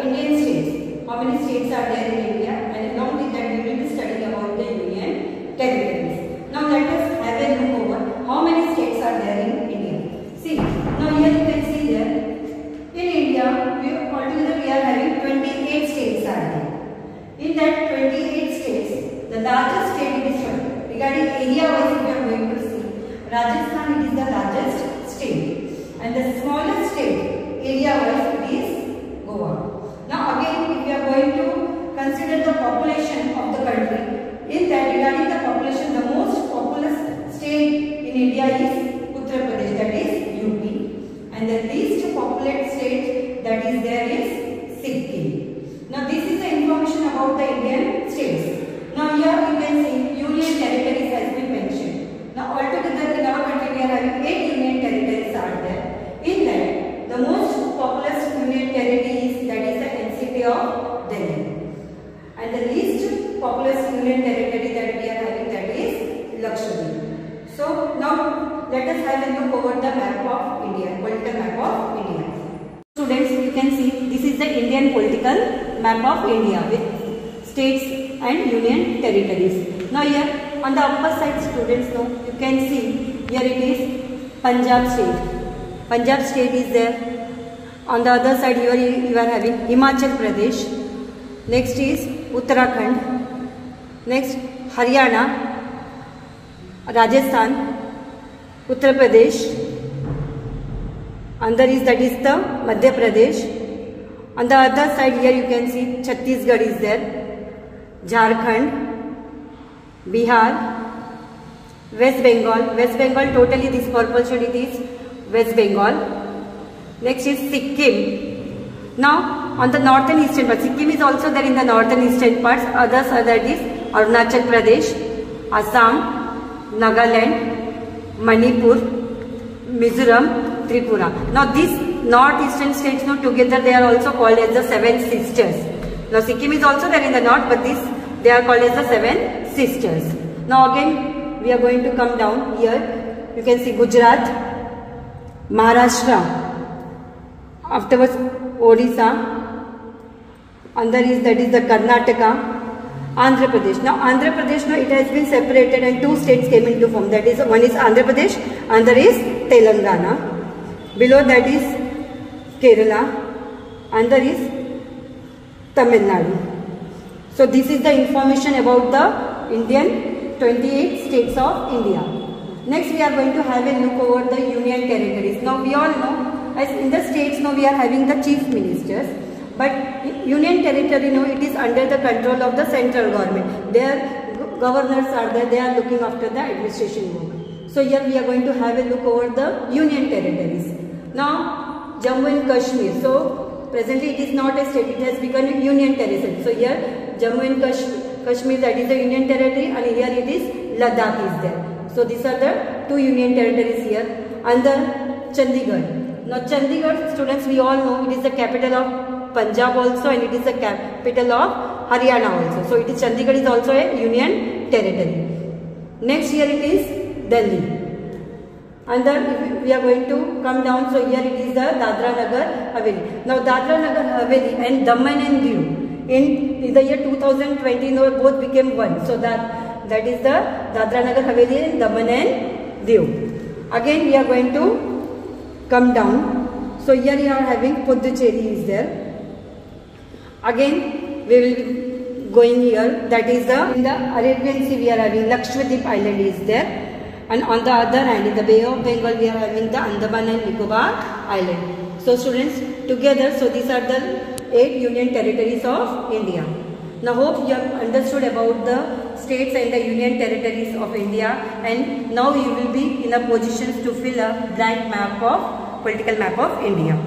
Indian states. How many states are there in India? And along with that, we will be studying about the union territories. Now let us have a look over how many states are there in India. See, now here you can see there. In India, altogether we are having 28 states are there. In that 28 states, the largest state is regarding area wise we are going to see. Rajasthan it is the largest state, and the smallest state area wise it is Goa. Now again, if we are going to consider the population of the country, in that regarding the population, the most populous state in India is Uttar Pradesh, that is UP, and the least populated state that is there is Sikkim. Now this is the information about the Indian states. Now here you can see union territories has been mentioned. Now altogether in our country we are having 8 union territories are there. In that, the most populous union territory is that is the NCT of Delhi, and the least populous union territory that we are having that is Lakshadweep. So now let us have a look over the map of India, political map of India. Students, you can see this is the Indian political map of India with states and union territories. Now here on the upper side, students, now you can see here it is Punjab state. Punjab state is there. On the other side here you are having Himachal Pradesh. Next is Uttarakhand. Next Haryana, Rajasthan, Uttar Pradesh. Under is that is the Madhya Pradesh. On the other side here you can see Chhattisgarh is there, Jharkhand, Bihar, West Bengal. West Bengal totally this purple shade it is West Bengal. Next is Sikkim. Now on the northern eastern part, Sikkim is also there in the northern eastern parts. Others are that is Arunachal Pradesh, Assam, Nagaland, Manipur, Mizoram, Tripura. Now these northeastern states now together they are also called as the Seven Sisters. Now Sikkim is also there in the north, but they are called as the Seven Sisters. Now again we are going to come down here. You can see Gujarat, Maharashtra, afterwards Odisha, under is that is the Karnataka, Andhra Pradesh. Now Andhra Pradesh now it has been separated and 2 states came into form. That is one is Andhra Pradesh, other is Telangana. Below that is Kerala, under is Tamil Nadu. So this is the information about the Indian 28 states of India. Next we are going to have a look over the union territories. Now we all know as in the states now we are having the chief ministers, but union territory now it is under the control of the central government. Their governors are there, they are looking after the administration work. So here we are going to have a look over the union territories. Now Jammu and Kashmir. So presently it is not a state, it has become a union territory. So here Jammu and Kashmir that is the union territory, and here it is Ladakh is there. So these are the 2 union territories here. Under Chandigarh. Now Chandigarh, students, we all know it is the capital of Punjab also, and it is the capital of Haryana also. So it is Chandigarh is also a union territory. Next here it is Delhi. And then we are going to come down. So here it is the Dadra Nagar Haveli. Now Dadra Nagar Haveli and Daman and Diu in the year 2020 now both became one. So that is the Dadra Nagar Haveli and Daman and Diu. Again we are going to come down. So here you are having Puducherry is there. Again we will be going here, that is in the Arabian Sea we are having Lakshadweep Island is there. And on the other hand, in the Bay of Bengal, we are having the Andaman and Nicobar Island. So students, together, so these are the 8 union territories of India. Now hope you have understood about the states and the union territories of India, and now you will be in a position to fill a blank map of political map of India.